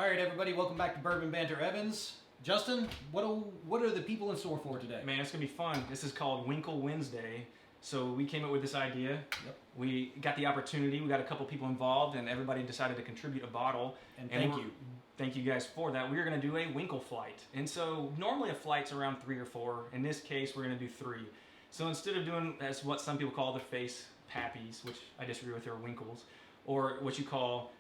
right, everybody, welcome back to Bourbon Banter Evans. Justin, what are the people in store for today? Man, it's going to be fun. This is called Winkle Wednesday. So we came up with this idea. Yep. We got the opportunity. We got a couple people involved, and everybody decided to contribute a bottle. And thank you. Thank you guys for that. We're going to do a Winkle flight. And so normally a flight's around 3 or 4. In this case, we're going to do 3. So instead of doing as what some people call the face pappies, which I disagree with, they're Winkles, or what you call,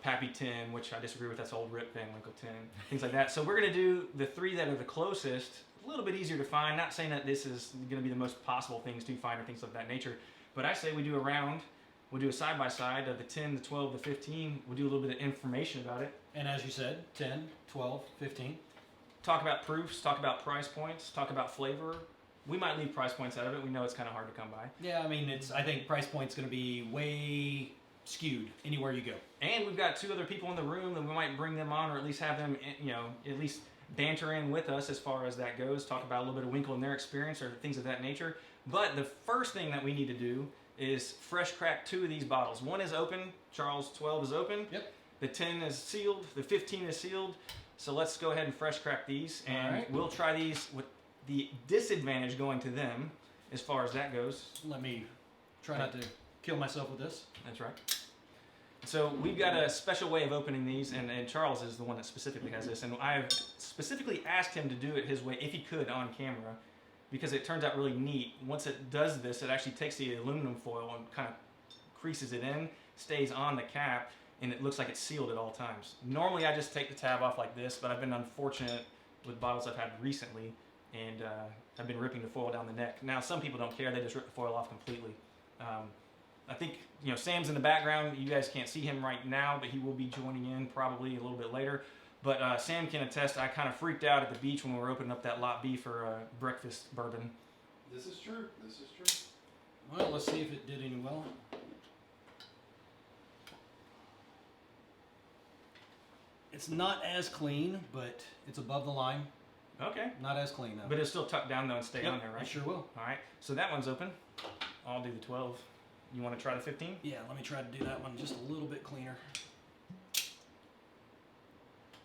Pappy 10, which I disagree with, that's old Rip Van Winkle 10, things like that. So we're going to do the 3 that are the closest, a little bit easier to find. Not saying that this is going to be the most possible things to find or things of that nature, but I say we do a round. We'll do a side-by-side of the 10, the 12, the 15. We'll do a little bit of information about it. And as you said, 10, 12, 15. Talk about proofs, talk about price points, talk about flavor. We might leave price points out of it. We know it's kind of hard to come by. Yeah, I think price point's going to be way skewed anywhere you go. And we've got 2 other people in the room that we might bring them on, or at least have them, at least banter in with us as far as that goes. Talk about a little bit of Winkle and their experience or things of that nature. But the first thing that we need to do is fresh crack 2 of these bottles. One is open. Charles 12 is open. Yep. The 10 is sealed. The 15 is sealed. So let's go ahead and fresh crack these. And we'll try these with the disadvantage going to them as far as that goes. Let me try not to kill myself with this. That's right. So we've got a special way of opening these, and Charles is the one that specifically has this. And I've specifically asked him to do it his way, if he could, on camera, because it turns out really neat. Once it does this, it actually takes the aluminum foil and kind of creases it in, stays on the cap, and it looks like it's sealed at all times. Normally I just take the tab off like this, but I've been unfortunate with bottles I've had recently, and I've been ripping the foil down the neck. Now some people don't care, they just rip the foil off completely. I think, Sam's in the background. You guys can't see him right now, but he will be joining in probably a little bit later. But Sam can attest, I kind of freaked out at the beach when we were opening up that Lot B for breakfast bourbon. This is true. This is true. Well, let's see if it did any well. It's not as clean, but it's above the line. Okay. Not as clean, though. But it's still tucked down, though, and stay on there, right? I sure will. All right. So that one's open. I'll do the 12. You want to try the 15? Yeah, let me try to do that one just a little bit cleaner.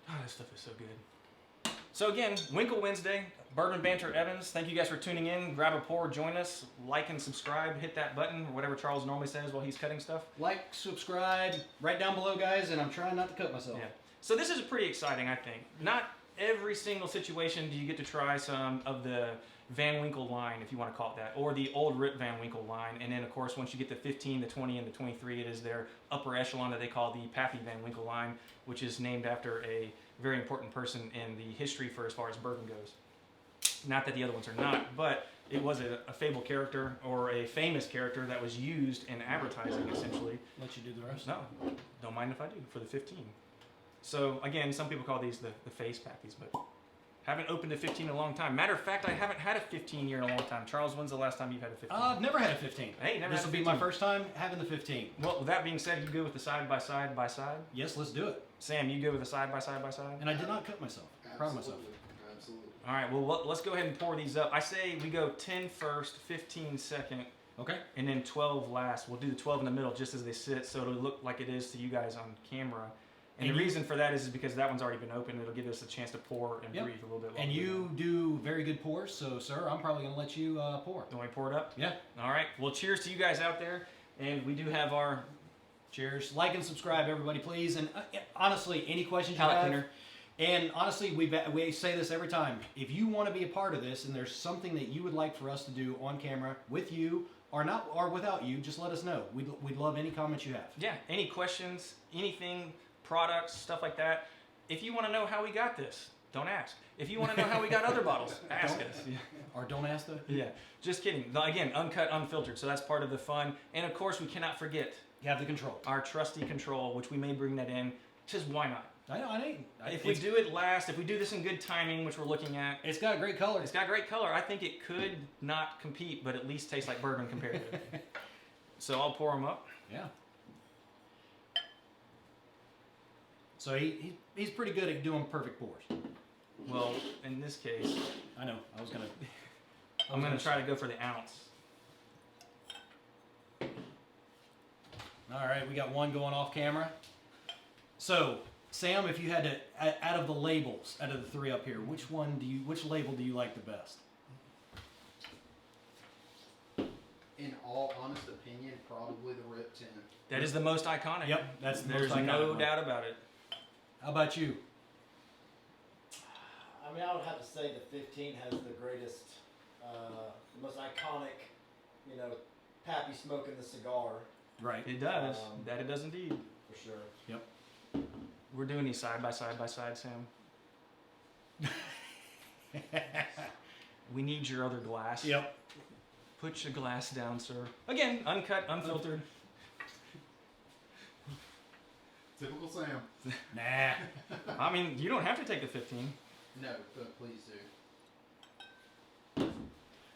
Oh, this stuff is so good. So again, Winkle Wednesday, Bourbon Banter Evans. Thank you guys for tuning in. Grab a pour, join us, like and subscribe, hit that button, or whatever Charles normally says while he's cutting stuff. Like, subscribe, right down below, guys, and I'm trying not to cut myself. Yeah. So this is pretty exciting, I think. Not every single situation do you get to try some of the Van Winkle line, if you want to call it that, or the old Rip Van Winkle line. And then, of course, once you get the 15, the 20, and the 23, it is their upper echelon that they call the Pappy Van Winkle line, which is named after a very important person in the history for as far as bourbon goes. Not that the other ones are not, but it was a fable character or a famous character that was used in advertising, essentially. Let you do the rest? No, don't mind if I do, for the 15. So, again, some people call these the face Pappies, but haven't opened a 15 in a long time. Matter of fact, I haven't had a 15 year in a long time. Charles, when's the last time you've had a 15? I've never had a 15. Hey, never This had a will be 15. my first time having the 15. Well, with that being said, you go with the side-by-side by side? Yes, let's do it. Sam, you go with the side-by-side by side? And I did not cut myself. Proud of myself. Absolutely. All right, well, let's go ahead and pour these up. I say we go 10 first, 15 second, Okay. and then 12 last. We'll do the 12 in the middle just as they sit, so it'll look like it is to you guys on camera. And the reason for that is because that one's already been opened. It'll give us a chance to pour and breathe a little bit longer. And you do very good pours, so, sir, I'm probably going to let you pour. Don't we pour it up? Yeah. All right. Well, cheers to you guys out there. And we do have our... Cheers. Like and subscribe, everybody, please. And honestly, any questions you palate have... cleaner. And honestly, we say this every time. If you want to be a part of this and there's something that you would like for us to do on camera with you or not or without you, just let us know. We'd love any comments you have. Yeah. Any questions, anything, products, stuff like that. If you want to know how we got this, don't ask. If you want to know how we got other bottles, ask us. Yeah. Or don't ask though. Yeah. Just kidding. Again, uncut, unfiltered. So that's part of the fun. And of course, we cannot forget You have the control. our trusty control, which we may bring that in. Just why not? I know. If we do it last, if we do this in good timing, which we're looking at, It's got great color. it's got great color. I think it could not compete, but at least taste like bourbon comparatively. So I'll pour them up. Yeah. So he's pretty good at doing perfect pours. Well, in this case, I know. I'm gonna try to go for the ounce. All right, we got one going off camera. So Sam, if you had to, out of the labels, out of the three up here, which label do you like the best? In all honest opinion, probably the Rip 10. That is the most iconic. Yep, that's the There's most iconic no one. doubt about it. How about you? I mean, I would have to say the 15 has the greatest, the most iconic, you know, Pappy smoking the cigar, Right. It does. Um, That it does indeed. for sure. We're doing these side by side, Sam. We need your other glass. Yep. Put your glass down, sir. Again, uncut, unfiltered. Typical Sam. Nah. I mean, you don't have to take the 15. No, but please do.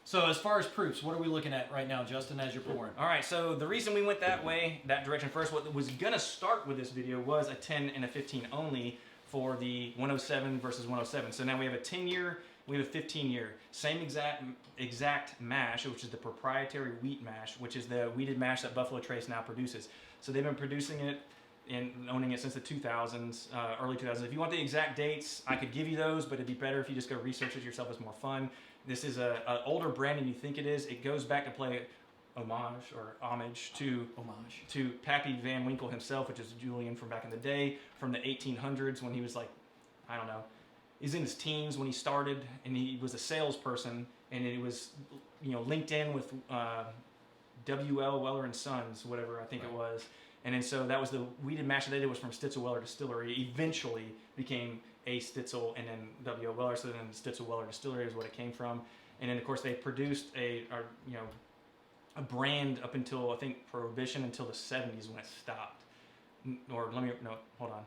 So as far as proofs, what are we looking at right now, Justin, as you're pouring? All right, so the reason we went that direction first, what was gonna start with this video was a 10 and a 15 only for the 107 versus 107. So now we have a 10-year, we have a 15-year. Same exact mash, which is the proprietary wheat mash, which is the wheated mash that Buffalo Trace now produces. So they've been producing it and owning it since the 2000s, early 2000s. If you want the exact dates, I could give you those, but it'd be better if you just go research it yourself. It's more fun. This is an older brand than you think it is. It goes back to play homage to Pappy Van Winkle himself, which is Julian from back in the day, from the 1800s when he was like, I don't know, he's in his teens when he started, and he was a salesperson, and he was, you know, linked in with W.L. Weller and Sons, whatever I think it was. And then so that was the wheated mash that they did was from Stitzel Weller Distillery. It eventually became A. Stitzel and then W.O. Weller. So then Stitzel Weller Distillery is what it came from. And then of course they produced a brand up until I think Prohibition until the 70s when it stopped. Hold on.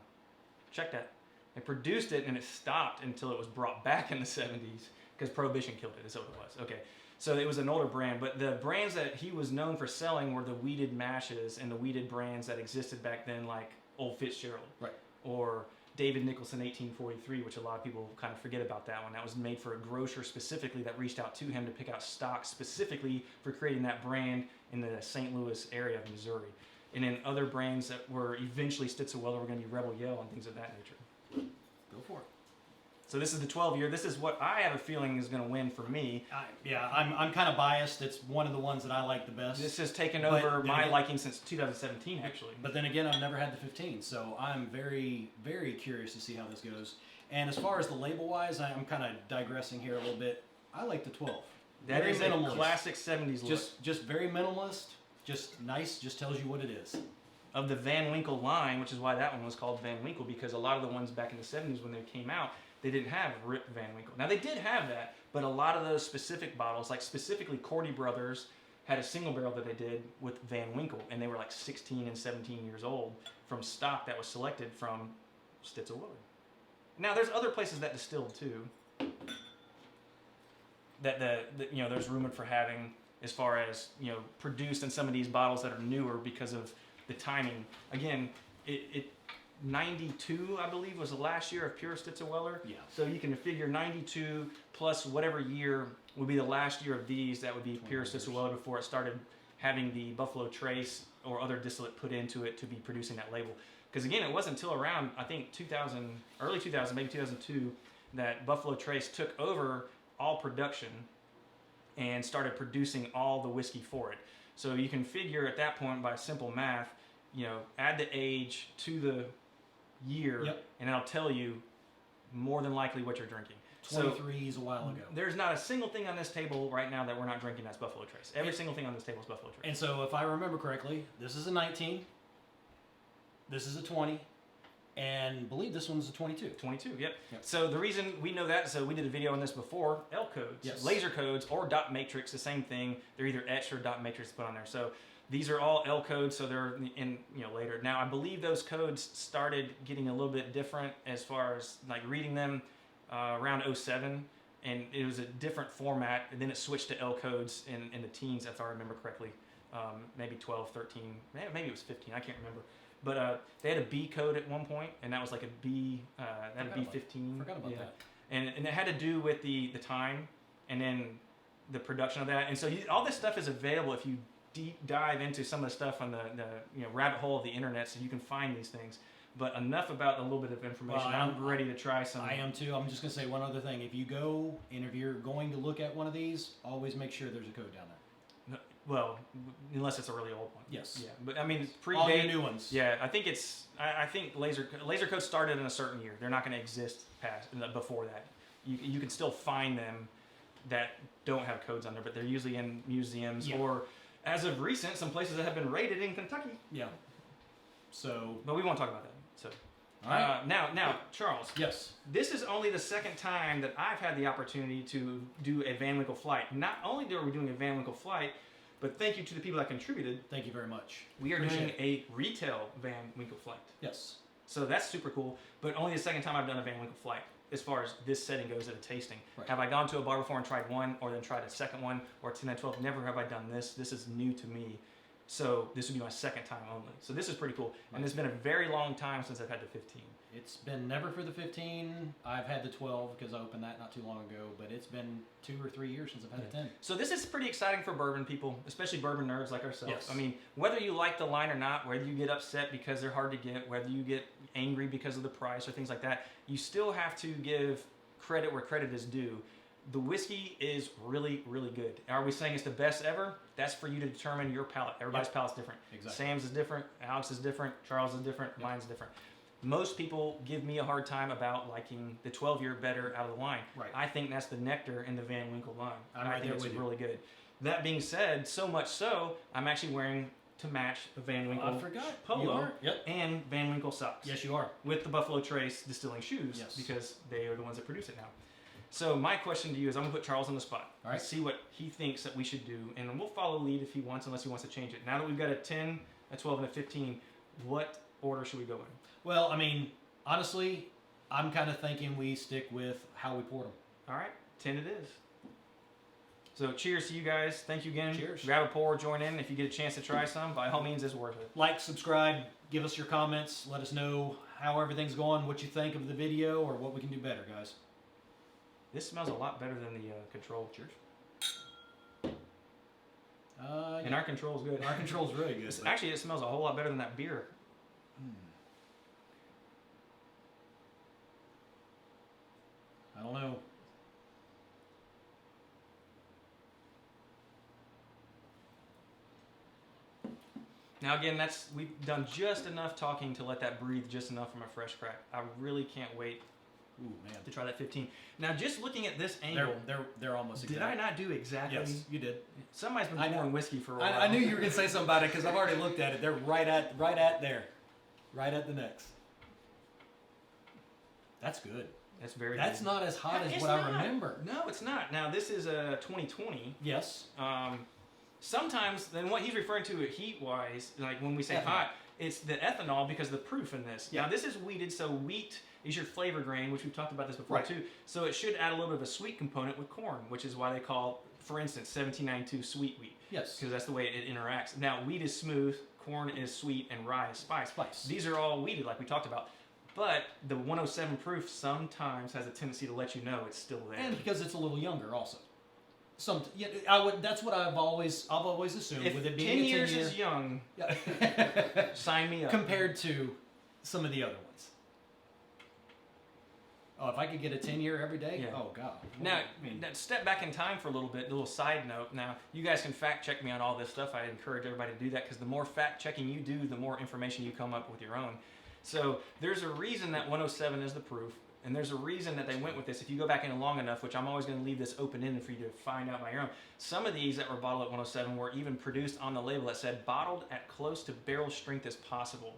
Check that. They produced it and it stopped until it was brought back in the 70s because Prohibition killed it. Is what it was. Okay. So it was an older brand, but the brands that he was known for selling were the wheated mashes and the wheated brands that existed back then, like Old Fitzgerald, Right. or David Nicholson 1843, which a lot of people kind of forget about that one. That was made for a grocer specifically that reached out to him to pick out stock specifically for creating that brand in the St. Louis area of Missouri. And then other brands that were eventually Stitzel Weller were going to be Rebel Yell and things of that nature. Go for it. So this is the 12-year. This is what I have a feeling is going to win for me. I'm kind of biased. It's one of the ones that I like the best. This has taken But over then my again- liking since 2017, actually. But then again, I've never had the 15, so I'm very, very curious to see how this goes. And as far as the label-wise, I'm kind of digressing here a little bit. I like the 12. That Very is minimalist. a classic 70s look. Just very minimalist. Just nice. Just tells you what it is. Of the Van Winkle line, which is why that one was called Van Winkle, because a lot of the ones back in the 70s when they came out, they didn't have Rip Van Winkle. Now they did have that, but a lot of those specific bottles, like specifically Cordy Brothers, had a single barrel that they did with Van Winkle, and they were like 16 and 17 years old from stock that was selected from Stitzel Weller. Now there's other places that distilled too. That there's rumored for having, as far as produced in some of these bottles that are newer because of the timing. Again, it 92, I believe, was the last year of pure Stitzel Weller. Yeah. So you can figure 92 plus whatever year would be the last year of these that would be pure Stitzel Weller before it started having the Buffalo Trace or other distillate put into it to be producing that label. Because again, it wasn't until around, I think, early 2000, maybe 2002, that Buffalo Trace took over all production and started producing all the whiskey for it. So you can figure at that point by simple math, add the age to the year, Yep. and it'll tell you more than likely what you're drinking. 23 is a while ago. There's not a single thing on this table right now that we're not drinking that's Buffalo Trace. Every single thing on this table is Buffalo Trace. And so, if I remember correctly, this is a 19, this is a 20, and I believe this one's a 22. 22, yep. Yep. So the reason we know that, so we did a video on this before, L codes, Yes. laser codes, or dot matrix, the same thing. They're either etched or dot matrix put on there. So these are all L codes, so they're in later. Now I believe those codes started getting a little bit different as far as like reading them around 07, and it was a different format, and then it switched to L codes in the teens, if I remember correctly. Maybe 12, 13, maybe it was 15, I can't remember. But they had a B code at one point, and that was like a B, that had a B15. Forgot about that. And it had to do with the time, and then the production of that. And so all this stuff is available if you deep dive into some of the stuff on the rabbit hole of the internet, so you can find these things. But enough about a little bit of information. Well, I'm ready to try some. I am too. I'm just gonna say one other thing. If you go and if you're going to look at one of these, always make sure there's a code down there. Well, unless it's a really old one. Yes. Yeah, but I mean, All your predate. new ones. Yeah, I think it's. I think laser codes started in a certain year. They're not going to exist before that. You can still find them that don't have codes on there, but they're usually in museums or, as of recent, some places that have been raided in Kentucky. Yeah. So. But we won't talk about that. So. All right. Now, Charles. Yes. This is only the second time that I've had the opportunity to do a Van Winkle flight. Not only are we doing a Van Winkle flight, but thank you to the people that contributed. Thank you very much. We are Appreciate doing a retail Van Winkle flight. Yes. So that's super cool, but only the second time I've done a Van Winkle flight as far as this setting goes at a tasting. Right. Have I gone to a bar before and tried one or then tried a second one or 10 and 12? Never have I done this. This is new to me. So this would be my second time only. So this is pretty cool. And it's been a very long time since I've had the 15. It's been never for the 15. I've had the 12 because I opened that not too long ago, but it's been 2 or 3 years since I've had a 10. So this is pretty exciting for bourbon people, especially bourbon nerds like ourselves. Yes. I mean, whether you like the line or not, whether you get upset because they're hard to get, whether you get angry because of the price or things like that, you still have to give credit where credit is due. The whiskey is really, really good. Are we saying it's the best ever? That's for you to determine your palate. Everybody's palate's different. Exactly. Sam's is different. Alex is different. Charles is different. Mine's different. Most people give me a hard time about liking the 12-year better out of the line. Right. I think that's the nectar in the Van Winkle line. I'm I right think there it's with you. really good. That being said, so much so, I'm actually wearing to match the Van Winkle I forgot. polo You are? Yep. and Van Winkle socks. Yes, you are. With the Buffalo Trace distilling shoes, Yes. because they are the ones that produce it now. So my question to you is, I'm gonna put Charles on the spot. All right. And see what he thinks that we should do, and we'll follow lead if he wants, unless he wants to change it. Now that we've got a 10, a 12, and a 15, what order should we go in? Well, I mean, honestly, I'm kind of thinking we stick with how we poured them. All right, 10 it is. So cheers to you guys. Thank you again. Cheers. Grab a pour, join in. If you get a chance to try some, by all means, it's worth it. Like, subscribe, give us your comments, let us know how everything's going, what you think of the video, or what we can do better, guys. This smells a lot better than the control. Cheers. And our control's good. Our control's really good. but- Actually, it smells a whole lot better than that beer. I don't know. Now again, we've done just enough talking to let that breathe just enough from a fresh crack. I really can't wait Ooh, man. to try that 15. Now just looking at this angle, They're almost did exact. I not do exactly? Yes, you did. Somebody's been I know. pouring whiskey for a while. I knew you were gonna say something about it because I've already looked at it. They're right at there, right at the next. That's good. That's very That's good. not as hot as It's what I not. remember. No, it's not. Now this is a 2020. Yes. Sometimes, then what he's referring to heat-wise, like when we say Ethanol. hot, it's the ethanol because of the proof in this. Yeah. Now this is wheated, so wheat is your flavor grain, which we've talked about this before Right. too. So it should add a little bit of a sweet component with corn, which is why they call, for instance, 1792 sweet wheat, Yes. because that's the way it interacts. Now wheat is smooth, corn is sweet, and rye is spice. Spice. These are all wheated, like we talked about. But the 107 proof sometimes has a tendency to let you know it's still there. And because it's a little younger, also. That's what I've always assumed if with it 10 being years a 10 year. is young, Yeah. sign me up. Compared to some of the other ones. Oh, if I could get a 10-year every day, Yeah. oh god. Now, I mean, step back in time for a little bit. A little side note. Now, you guys can fact check me on all this stuff. I encourage everybody to do that because the more fact checking you do, the more information you come up with your own. So there's a reason that 107 is the proof, and there's a reason that they went with this. If you go back in long enough, which I'm always going to leave this open-ended for you to find out by your own. Some of these that were bottled at 107 were even produced on the label that said bottled at close to barrel strength as possible.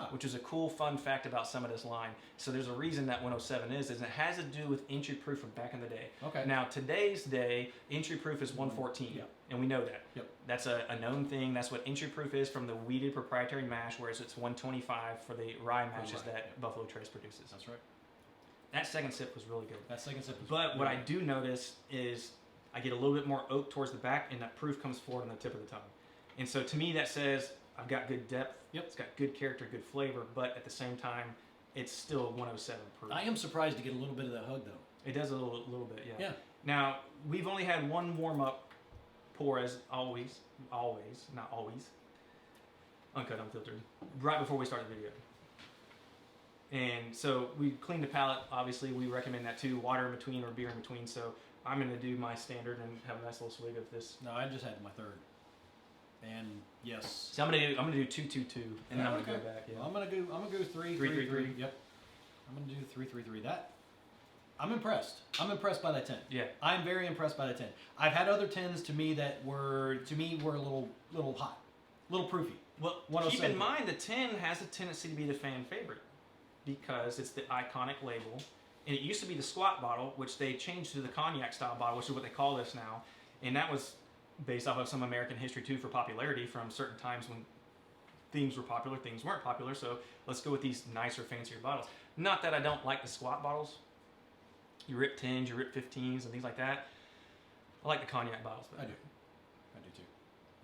Which is a cool fun fact about some of this line. So there's a reason that 107 is it has to do with entry proof from back in the day. Okay. Now today's day, entry proof is 114, Yep. and we know that. Yep. That's a known thing. That's what entry proof is from the wheated proprietary mash, whereas it's 125 for the rye mashes rye, that yeah. Buffalo Trace produces. That's right. That second sip was really good. That second sip was But what I really do notice is I get a little bit more oak towards the back, and that proof comes forward on the tip of the tongue. And so to me, that says I've got good depth. Yep. It's got good character, good flavor, but at the same time, it's still 107 proof. I am surprised to get a little bit of that hug though. It does a little bit, yeah. Yeah. Now, we've only had one warm-up pour as always, not always, uncut, unfiltered, right before we started the video. And so we clean the palate. Obviously, we recommend that too. Water in between or beer in between. So I'm gonna do my standard and have a nice little swig of this. No, I just had my third. And yes. So I'm gonna do 2-2-2, and then I'm gonna go back. Yeah. Well, I'm gonna go 3-3-3. Yep. I'm gonna do 3-3-3. That I'm impressed. I'm impressed by that 10. Yeah. I'm very impressed by the 10. I've had other 10s to me that were a little hot, little proofy. Well, keep in mind the 10 has a tendency to be the fan favorite because it's the iconic label. And it used to be the squat bottle, which they changed to the cognac style bottle, which is what they call this now. And that was based off of some American history too for popularity from certain times when things were popular, things weren't popular. So let's go with these nicer, fancier bottles. Not that I don't like the squat bottles. You rip 10s, you rip 15s, and things like that. I like the cognac bottles. I do too.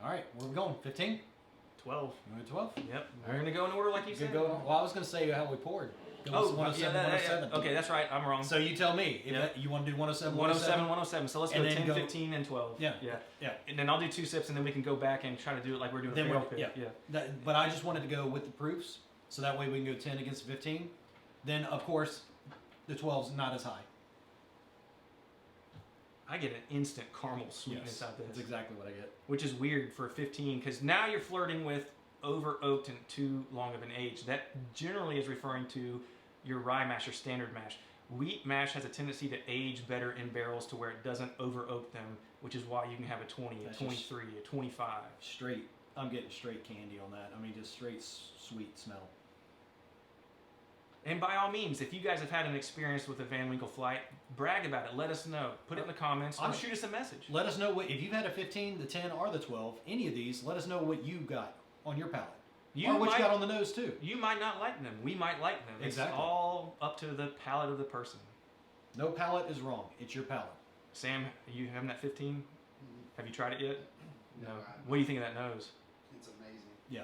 All right, where are we going? 15? 12. You want to 12? Yep. We're going to go in order like you said. Well, I was going to say how we poured. Oh, 107, yeah, 107. Okay, that's right. I'm wrong. So you tell me. If Yeah. You want to do 107, 107, 107. So let's go And then 10, go- 15, and 12. Yeah. Yeah. Yeah. And then I'll do 2 sips, and then we can go back and try to do it like we're doing Then a we're- barrel pick. Yeah. But I just wanted to go with the proofs, so that way we can go 10 against 15. Then, of course, the 12's not as high. I get an instant caramel sweetness out of That's this, exactly what I get. which is weird for a 15 because now you're flirting with over oaked and too long of an age. That generally is referring to your rye mash or standard mash. Wheat mash has a tendency to age better in barrels to where it doesn't over oak them, which is why you can have a 20, That's a 23, a 25. Straight. I'm getting straight candy on that. I mean, just straight sweet smell. And by all means, if you guys have had an experience with a Van Winkle flight, brag about it. Let us know. Put it in the comments or shoot us a message. Let us know if you've had a 15, the 10, or the 12. Any of these, let us know what you got on your palate. Or what you got on the nose too. You might not like them. We might like them. Exactly. It's all up to the palate of the person. No palate is wrong. It's your palate. Sam, are you having that 15? Have you tried it yet? No. What do you think of that nose? It's amazing. Yeah.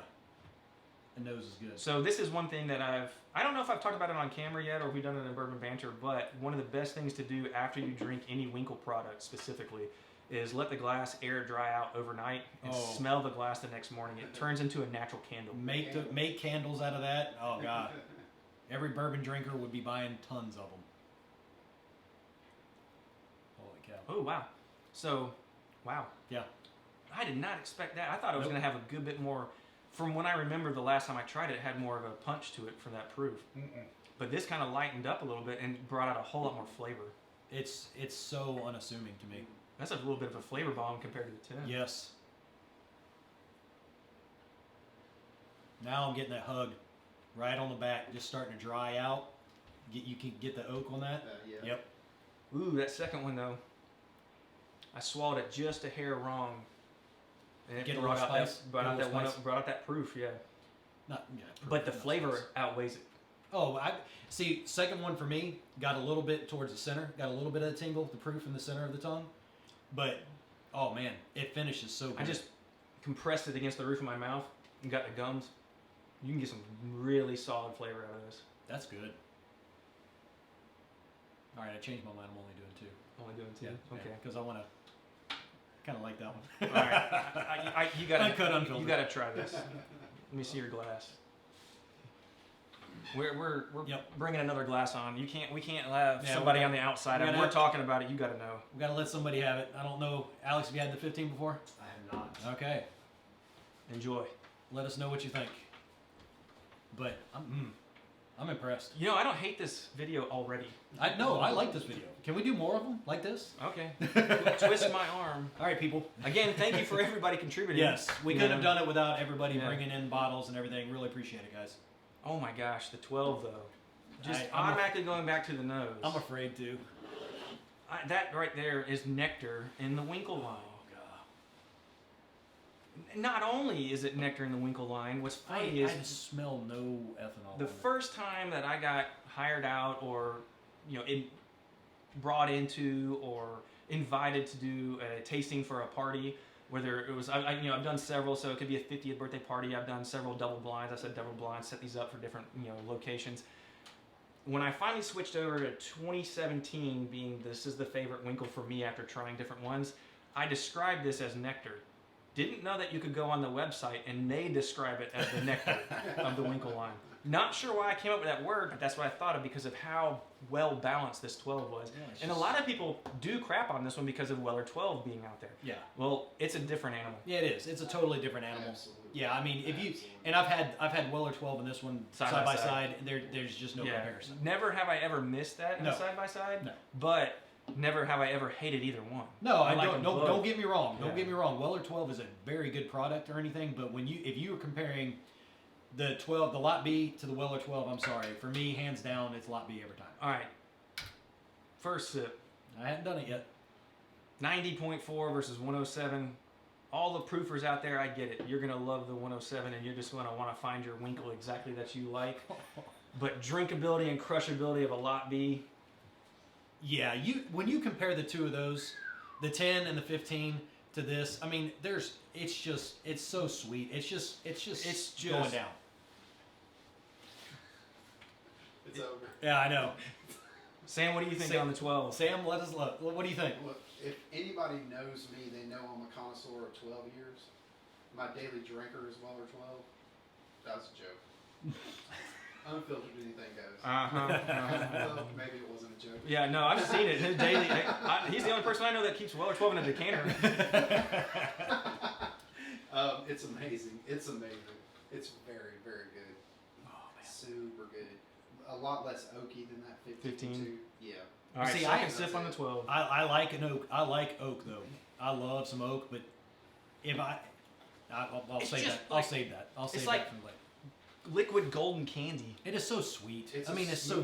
The nose is good. So this is one thing that I don't know if I've talked about it on camera yet or if we've done it in Bourbon Banter, but one of the best things to do after you drink any Winkle product specifically is let the glass air dry out overnight and smell the glass the next morning. It turns into a natural candle. Make candles out of that. Oh God. Every bourbon drinker would be buying tons of them. Holy cow. Oh wow. So, wow. Yeah. I did not expect that. I thought it was going to have a good bit more. From when I remember the last time I tried it, it had more of a punch to it for that proof. But this kind of lightened up a little bit and brought out a whole lot more flavor. It's so unassuming to me. That's a little bit of a flavor bomb compared to the 10. Yes. Now I'm getting that hug right on the back, just starting to dry out. You can get the oak on that. Yeah. Yep. Ooh, that second one though, I swallowed it just a hair wrong. And it Get a brought little out spice? that, brought Get a out that little one, spice? brought out that proof, yeah. But the not flavor spice. outweighs it. Oh, I see. Second one for me got a little bit towards the center. Got a little bit of the tingle, the proof in the center of the tongue. But oh man, it finishes so good. I just compressed it against the roof of my mouth and got the gums. You can get some really solid flavor out of this. That's good. All right, I changed my mind. I'm only doing 2. Only doing 2. Yeah, Okay. because I want to kind of like that one. All right. You got Uncut, unfiltered. You got to try this. Let me see your glass. We're Yep. bringing another glass on. We can't have Yeah, somebody we on the outside. we If gotta we're have- talking about it, you got to know. We got to let somebody have it. I don't know, Alex. Have you had the 15 before? I have not. Okay. Enjoy. Let us know what you think. But I'm impressed. You know, I don't hate this video already. I like this video. Can we do more of them like this? Okay. Twist my arm. All right, people. Again, thank you for everybody contributing. Yes, we You couldn't know, have done it without everybody Yeah. bringing in bottles and everything. Really appreciate it, guys. Oh my gosh, the 12 though. Just I'm automatically going back to the nose. I'm afraid to. That right there is nectar in the Winkle line. Oh God. Not only is it nectar in the Winkle line, what's funny I is smell no ethanol. the in it. first time that I got hired out or brought into or invited to do a tasting for a party, whether it was I've done several, so it could be a 50th birthday party. I've done several double blinds. I said double blinds, set these up for different locations. When I finally switched over to 2017, being this is the favorite Winkle for me after trying different ones, I described this as nectar. Didn't know that you could go on the website and they describe it as the nectar of the Winkle line. Not sure why I came up with that word, but that's what I thought of because of how well balanced this 12 was. Yeah, and a lot of people do crap on this one because of Weller 12 being out there. Yeah. Well, it's a different animal. Yeah, it is. It's a totally different animal. Absolutely. Yeah, I mean, if you Absolutely. and I've had Weller 12 and this one side by side. There's just no comparison. Never have I ever missed that in No. a side by side. No. But never have I ever hated either one. No, I like don't. them both. Don't get me wrong. Don't Yeah. get me wrong. Weller 12 is a very good product or anything, but if you were comparing the Lot B to the Weller 12, I'm sorry. For me, hands down, it's Lot B every time. All right. First sip. I hadn't done it yet. 90.4 versus 107. All the proofers out there, I get it. You're going to love the 107 and you're just going to want to find your Winkle exactly that you like. But drinkability and crushability of a Lot B. Yeah, when you compare the two of those, the 10 and the 15 to this, I mean, it's so sweet. It's just going down. It's over. Yeah, I know. Sam, what do you think Sam- on the 12? Sam, let us look. What do you think? Look, if anybody knows me, they know I'm a connoisseur of 12 years. My daily drinker is Weller 12. That's a joke. Unfiltered, anything goes. Well, maybe it wasn't a joke. Yeah, no, I've seen it. His daily. He's the only person I know that keeps Weller 12 in a decanter. It's amazing. It's amazing. It's very, very good. Oh man. Super good. A lot less oaky than that 15. 15? Yeah. All right, See, second I- sip on the 12. I like an oak. I like oak though. I love some oak, but if I'll It's save just that. I'll like- save that. I'll it's save like- that for later. Liquid golden candy. It is so sweet. It's I mean, it's so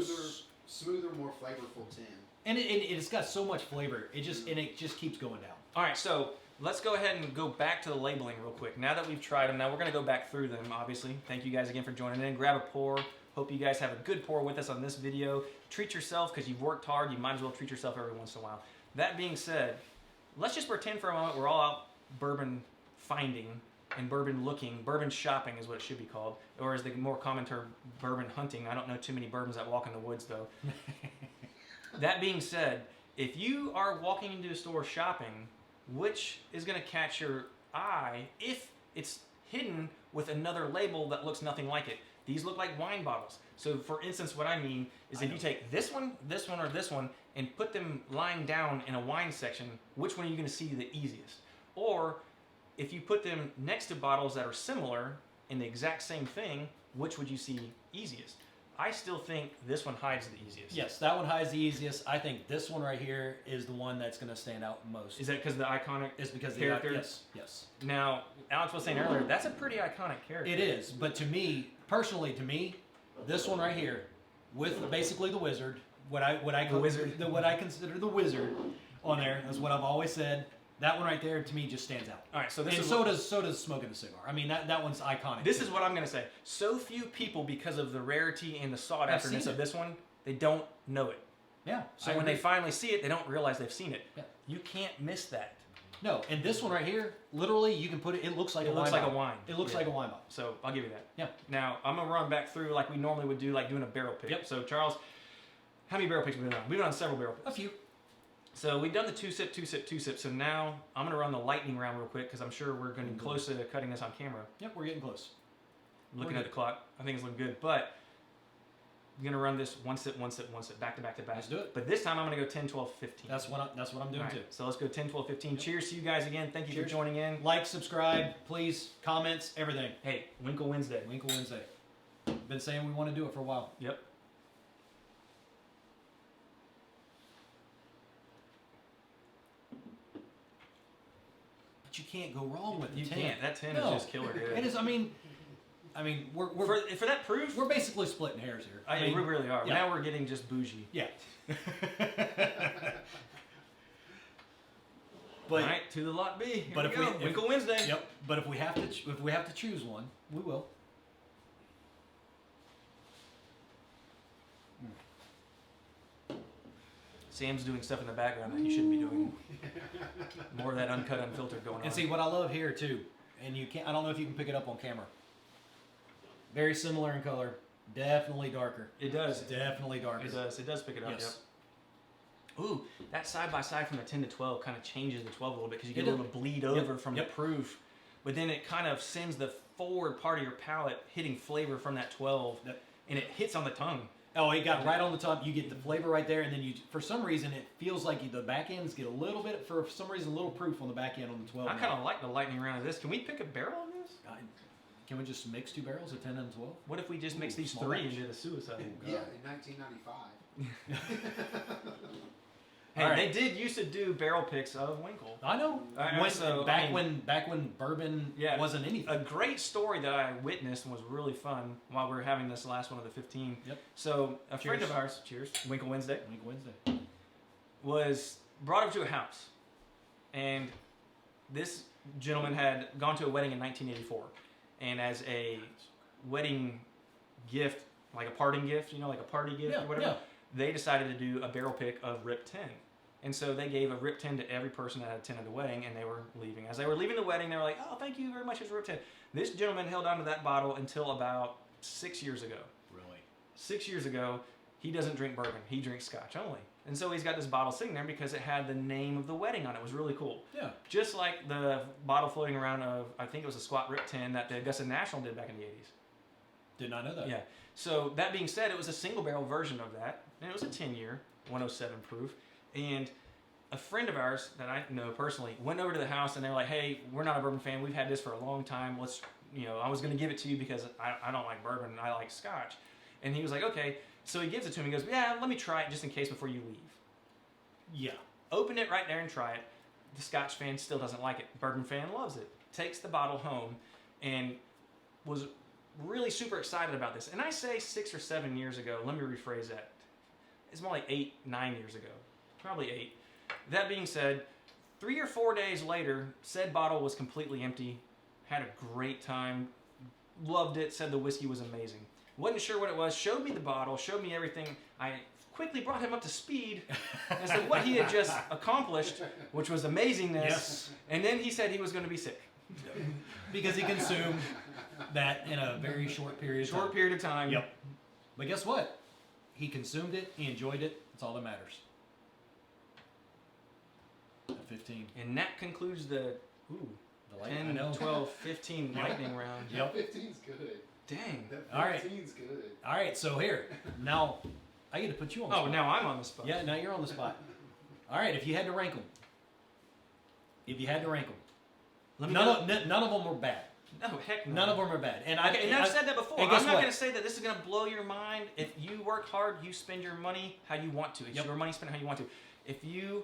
smoother, more flavorful 10. and it's got so much flavor. It just keeps going down. All right, so let's go ahead and go back to the labeling real quick. Now that we've tried them, now we're going to go back through them, obviously. Thank you guys again for joining in. Grab a pour. Hope you guys have a good pour with us on this video. Treat yourself because you've worked hard. You might as well treat yourself every once in a while. That being said, let's just pretend for a moment we're all out bourbon finding and bourbon looking. Bourbon shopping is what it should be called. Or as the more common term, bourbon hunting. I don't know too many bourbons that walk in the woods, though. That being said, if you are walking into a store shopping, which is going to catch your eye if it's hidden with another label that looks nothing like it? These look like wine bottles. So for instance, what I mean is if you take this one, or this one, and put them lying down in a wine section, which one are you going to see the easiest? Or if you put them next to bottles that are similar in the exact same thing, which would you see easiest? I still think this one hides the easiest. Yes, that one hides the easiest. I think this one right here is the one that's going to stand out most. Is that because of the iconic It's because character? Yes. Now, Alex was saying earlier, that's a pretty iconic character. It is, but to me, personally, this one right here, with basically the wizard, what I consider the wizard on there, is what I've always said. That one right there, to me, just stands out. All right, so this And is so does smoking a cigar. I mean, that one's iconic. This is what I'm going to say. So few people, because of the rarity and the sought I've afterness seen of it. this one, they don't know it. Yeah. So I when they agree. finally see it, they don't realize they've seen it. Yeah. You can't miss that. No, and this one right here, literally, you can put it. It looks like It a looks wine like a bottle. wine. It looks Yeah. like a wine bottle. So I'll give you that. Yeah. Now I'm gonna run back through like we normally would do, like doing a barrel pick. Yep. So Charles, how many barrel picks have we been on? We've been on several barrel A picks. few. So we've done the 2-sip, 2-sip, 2-sip. So now I'm gonna run the lightning round real quick because I'm sure we're getting close to cutting this on camera. Yep, we're getting close. I'm looking We're at the clock. I think it's looking good, but I'm gonna run this 1-sip, 1-sip, 1-sip, back to back to back. Let's do it. But this time I'm gonna go 10, 12, 15. That's what I'm doing All right, too. so let's go 10, 12, 15. Cheers to you guys again. Thank you Cheers. for joining in. Like, subscribe, please, comments, everything. Hey, Winkle Wednesday. Winkle Wednesday. Been saying we want to do it for a while. Yep. But you can't go wrong with You the 10. can't. That 10 No. is just killer good. It is. I mean, we're for that proof, we're basically splitting hairs here. I mean, we really are. yeah. Now we're getting just bougie. Yeah. All But right, to the lot B. Here but we if go. we- Winkle Wednesday. yep. But if we have to choose one, we will. Sam's doing stuff in the background that he shouldn't be doing. More of that uncut, unfiltered going on. And see what I love here too, and you can't. I don't know if you can pick it up on camera. Very similar in color. Definitely darker. It does. Definitely darker. It does. It does pick it up. Yes. Yep. Ooh, that side by side from the 10 to 12 kind of changes the 12 a little bit because you get It a little bleed over from Yep. the proof, but then it kind of sends the forward part of your palate hitting flavor from that 12. Yep. and it hits on the tongue. Oh, it got right on the top. You get the flavor right there, and then for some reason, it feels like the back ends get a little bit, for some reason, a little proof on the back end on the 12. I kind of like the lightning round of this. Can we pick a barrel on this? Can we just mix 2 barrels of 10 and 12? What if we just mix these small 3 batch. into the suicide? Yeah, in 1995. Hey, All right. they did used to do barrel picks of Winkle. I know. Back when bourbon wasn't anything. A great story that I witnessed and was really fun while we were having this last one of the 15. Yep. So a friend of ours, cheers, Winkle Wednesday, Wednesday, was brought over to a house, and this gentleman had gone to a wedding in 1984, and as a wedding gift, like a parting gift, like a party gift or whatever. Yeah. They decided to do a barrel pick of Rip 10. And so they gave a Rip 10 to every person that had 10 at the wedding, and they were leaving. As they were leaving the wedding, they were like, oh, thank you very much, it's Rip 10. This gentleman held on to that bottle until about 6 years ago. Really? 6 years ago, he doesn't drink bourbon. He drinks scotch only. And so he's got this bottle sitting there because it had the name of the wedding on it. It was really cool. Yeah. Just like the bottle floating around of, I think it was a Squat Rip 10 that the Augusta National did back in the 80s. Did not know that. Yeah. So that being said, it was a single barrel version of that, and it was a 10-year, 107 proof. And a friend of ours that I know personally went over to the house, and they're like, "Hey, we're not a bourbon fan. We've had this for a long time. Let's, I was going to give it to you because I don't like bourbon. I like Scotch." And he was like, "Okay." So he gives it to him. He goes, "Yeah, let me try it just in case before you leave." Yeah. Open it right there and try it. The Scotch fan still doesn't like it. Bourbon fan loves it. Takes the bottle home, and was really super excited about this. And I say 6 or 7 years ago. Let me rephrase that. It's more like 8, 9 years ago. Probably 8. That being said, 3 or 4 days later, said bottle was completely empty. Had a great time. Loved it. Said the whiskey was amazing. Wasn't sure what it was. Showed me the bottle. Showed me everything. I quickly brought him up to speed and said what he had just accomplished, which was amazingness. Yes. And then he said he was going to be sick. Because he consumed that in a very short period of time. Short period of time. Yep. But guess what? He consumed it. He enjoyed it. That's all that matters. At 15. And that concludes the The light, 10, 12, 15 lightning round. Yep. 15's good. Dang. That All right. 15's good. All right, so here. Now, I get to put you on the Oh, spot. now I'm on the spot. Yeah, now you're on the spot. All right, if you had to rank them. None of them were bad. No, heck no. None of them are bad. And I've said that before. and I'm guess not what? going to say that this is going to blow your mind. If you work hard, you spend your money how you want to. It's Yep. your money spent how you want to. If you,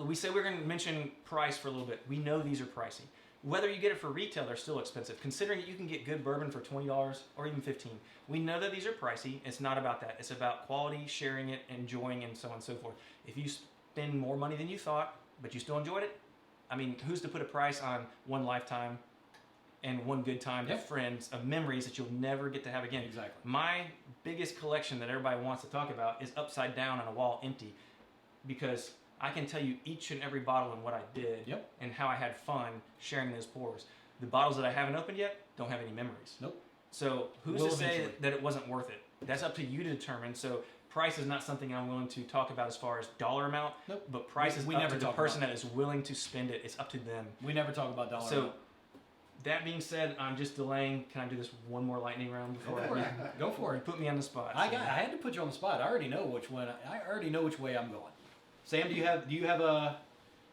we say we're going to mention price for a little bit. We know these are pricey. Whether you get it for retail, they're still expensive. Considering that you can get good bourbon for $20 or even $15. We know that these are pricey. It's not about that. It's about quality, sharing it, enjoying, and so on and so forth. If you spend more money than you thought, but you still enjoyed it, I mean, who's to put a price on one lifetime and one good time Yep. of friends, of memories that you'll never get to have again? Exactly. My biggest collection that everybody wants to talk about is upside down on a wall empty, because I can tell you each and every bottle and what I did Yep. and how I had fun sharing those pours. The bottles that I haven't opened yet don't have any memories. Nope. So who's Will to say eventually. that it wasn't worth it? That's up to you to determine. So price is not something I'm willing to talk about as far as dollar amount. Nope. But price We is never up to the talk person about that is willing to spend it. It's up to them. We never talk about dollar So amount. that being said, I'm just delaying. Can I do this one more lightning round before Go for it. Go for it. Put me on the spot. I had to put you on the spot. I already know which one. I already know which way I'm going. Sam, do you have a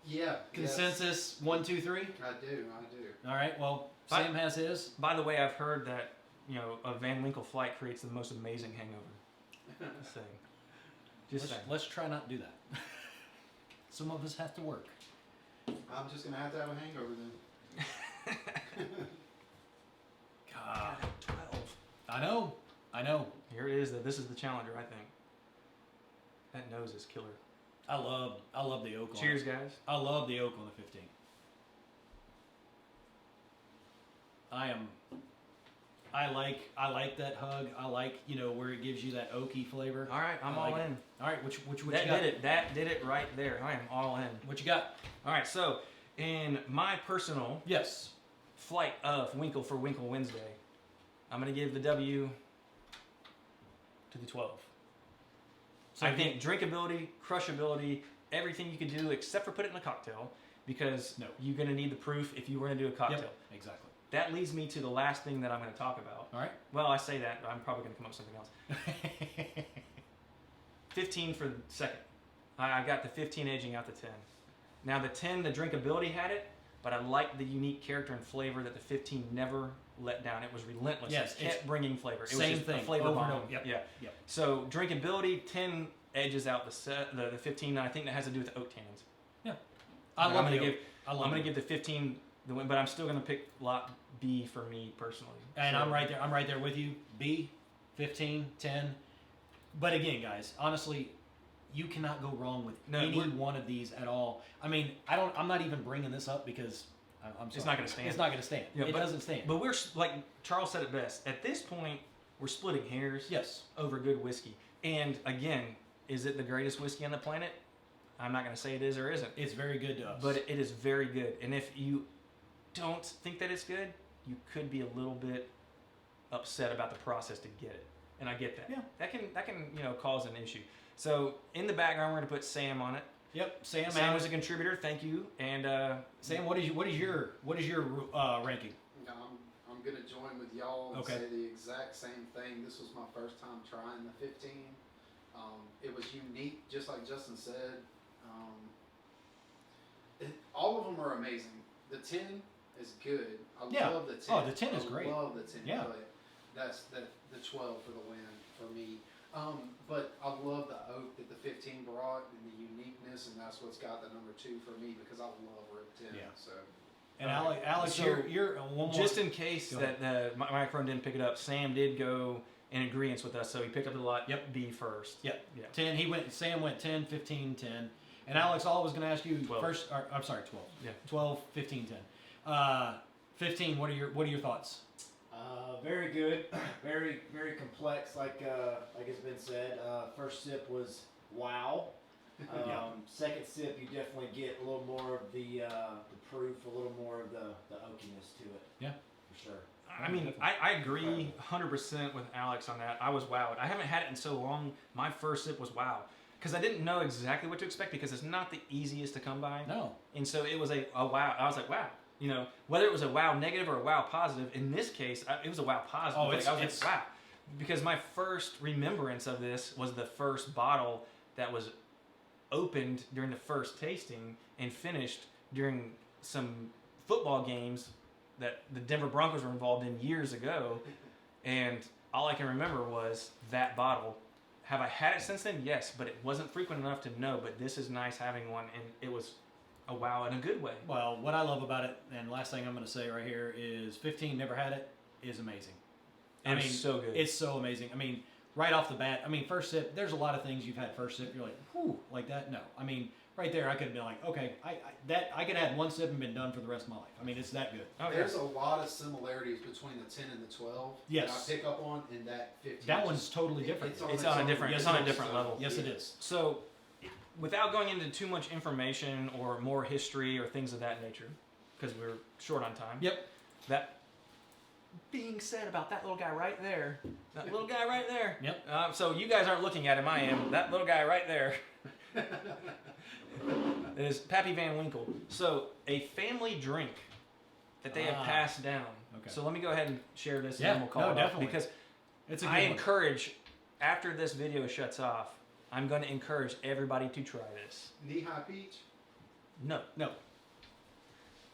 Yeah. consensus? 1, 2, 3. Yes, I do. All right. Well, Bye. Sam has his. By the way, I've heard that a Van Winkle flight creates the most amazing hangover. Just saying. Just saying. Let's try not to do that. Some of us have to work. I'm just gonna have to have a hangover then. God, 12. I know. Here it is. This is the challenger, I think. That nose is killer. I love the oak. Cheers, on it. guys. I love the oak on the 15. I like that hug. I like where it gives you that oaky flavor. All right, I'm I all like in. All right, which you That got? did it. That did it right there. I am all in. What you got? All right, so in my personal Yes. flight of Winkle for Winkle Wednesday, I'm going to give the W to the 12. So I think drinkability, crushability, everything you can do except for put it in a cocktail, because No. you're going to need the proof if you were going to do a cocktail. Yep. Exactly. that leads me to the last thing that I'm going to talk about. All right. Well, I say that, but I'm probably going to come up with something else. 15 for the second. I got the 15 edging out the 10. Now the 10, the drinkability had it, but I liked the unique character and flavor that the 15 never let down. It was relentless. Yes, it kept bringing flavor. It same was just thing, a flavor over bomb. and over. Yep. Yeah. Yep. So drinkability, 10 edges out the 15. And I think that has to do with the oak tannins. Yeah. I'm going to give give the 15 the win, but I'm still going to pick lot B for me personally. And so, I'm right there. I'm right there with you. B, 15, 10. But again, guys, honestly, you cannot go wrong with any one of these at all. I mean, I'm not even bringing this up because I'm sorry. It's not going to stand. It's not going to stand. Yeah, it doesn't stand. But we're like Charles said it best. At this point, we're splitting hairs. Yes. Over good whiskey. And again, is it the greatest whiskey on the planet? I'm not going to say it is or isn't. It's very good to us. But it is very good. And if you don't think that it's good, you could be a little bit upset about the process to get it. And I get that. Yeah. That can cause an issue. So in the background, we're going to put Sam on it. Yep, Sam. Sam was a contributor. Thank you. And Sam, what is your ranking? I'm gonna join with y'all and Okay. say the exact same thing. This was my first time trying the 15. It was unique, just like Justin said. All of them are amazing. The 10 is good. I love the 10. Oh, the 10 is great. I love the 10. Yeah. But that's the 12 for the win for me. But I love the oak that the 15 brought and the uniqueness, and that's what's got the number 2 for me because I love Rip 10. Yeah. So. And Alex, So, you're one more. just in case that the microphone didn't pick it up, Sam did go in agreement with us, so he picked up the lot B first. Yep. Yeah. 10. Sam went 10, 15, 10. And Alex, all I was going to ask you 12. first. I'm sorry, 12. Yeah. 12, 15, 10. 15. What are your thoughts? Very good, very complex. Like it's been said, first sip was wow. Second sip, you definitely get a little more of the proof, a little more of the oakiness to it. Yeah, for sure. I mean, I agree 100% with Alex on that. I was wowed. I haven't had it in so long. My first sip was wow. Because I didn't know exactly what to expect because it's not the easiest to come by. No. And so it was a wow. I was like, wow. You know, whether it was a wow negative or a wow positive, in this case, it was a wow positive. Oh, I was like, wow. Because my first remembrance of this was the first bottle that was opened during the first tasting and finished during some football games that the Denver Broncos were involved in years ago. And all I can remember was that bottle. Have I had it since then? Yes, but it wasn't frequent enough to know, but this is nice having one, and it was a wow in a good way. Well, what I love about it, and last thing I'm going to say right here is 15, never had it, is amazing. I mean, so good. It's so amazing. I mean, right off the bat, first sip, there's a lot of things you've had first sip, you're like, whew, like that. No. I mean, right there, I could have been like, okay, I could have had one sip and been done for the rest of my life. I mean, it's that good. Oh, There's a lot of similarities between the 10 and the 12 Yes. that I pick up on, and that 15. That one's totally different. It's on a different level. Yes, it is. So, without going into too much information or more history or things of that nature, because we're short on time. Yep. That being said about that little guy right there, Yep. So you guys aren't looking at him, I am. That little guy right there is Pappy Van Winkle. So a family drink that they have passed down. Okay. So let me go ahead and share this, and Yeah, then we'll call no, it off, definitely. because It's a good I one. encourage, after this video shuts off, I'm going to encourage everybody to try this. Knee-high peach. No. No.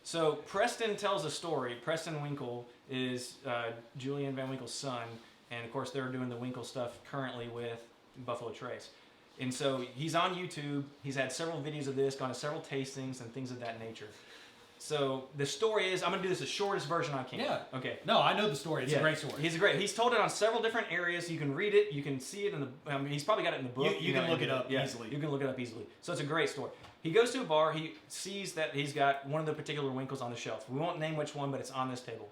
So Preston tells a story. Preston Winkle is Julian Van Winkle's son, and of course they're doing the Winkle stuff currently with Buffalo Trace. And so he's on YouTube. He's had several videos of this, gone to several tastings and things of that nature. So the story is, I'm going to do this the shortest version I can. Yeah. Okay. No, I know the story. It's a great story. He's told it on several different areas. You can read it. You can see it in the. He's probably got it in the book. You can look it up easily. You can look it up easily. So it's a great story. He goes to a bar. He sees that he's got one of the particular Winkles on the shelf. We won't name which one, but it's on this table.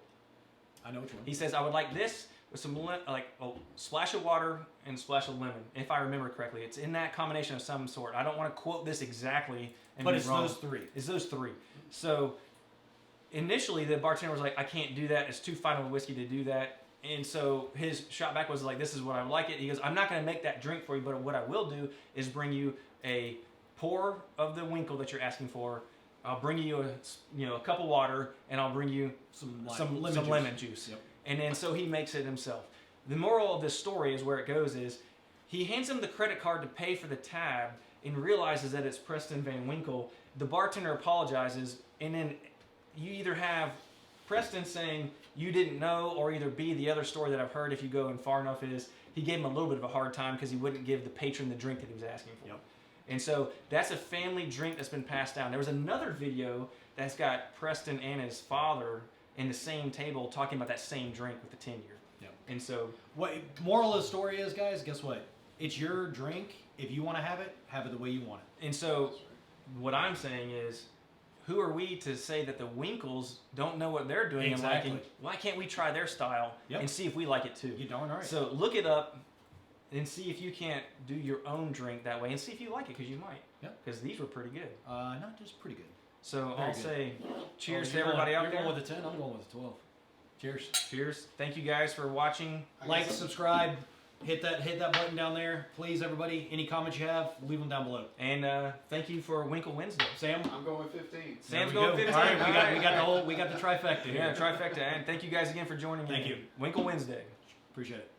I know which one. He says, "I would like this with some like a splash of water and a splash of lemon, if I remember correctly. It's in that combination of some sort. I don't want to quote this exactly, But be it's wrong. those three. It's those three. So initially, the bartender was like, "I can't do that. It's too fine of a whiskey to do that." And so his shot back was like, "This is what I would like it." He goes, "I'm not going to make that drink for you, but what I will do is bring you a pour of the Winkle that you're asking for, I'll bring you a cup of water, and I'll bring you some lemon juice. Yep. And then so he makes it himself. The moral of this story is where it goes is he hands him the credit card to pay for the tab and realizes that it's Preston Van Winkle. The bartender apologizes, and then you either have Preston saying you didn't know, or either B, the other story that I've heard if you go in far enough is he gave him a little bit of a hard time because he wouldn't give the patron the drink that he was asking for. Yep. And so that's a family drink that's been passed down. There was another video that's got Preston and his father in the same table talking about that same drink with the 10-year. Yep. And so what moral of the story is, guys, guess what? It's your drink. If you want to have it the way you want it. And so what I'm saying is, who are we to say that the Winkles don't know what they're doing Exactly. and liking? Why can't we try their style Yep. and see if we like it too? You're darn right. So look it up and see if you can't do your own drink that way and see if you like it, because you might. Yep. Because these were pretty good. Not just pretty good. So Very I'll good. say cheers Oh, to you're everybody going, out you're there. going with a 10. I'm going with a 12. Cheers. Cheers. Thank you guys for watching. Like, subscribe, hit that button down there, please, everybody. Any comments you have, leave them down below. And thank you for Winkle Wednesday. Sam. I'm going with 15. Sam's There we going go. 15. All right, All right. we got the trifecta here. Yeah, trifecta. And thank you guys again for joining me. Thank you. Winkle Wednesday. Appreciate it.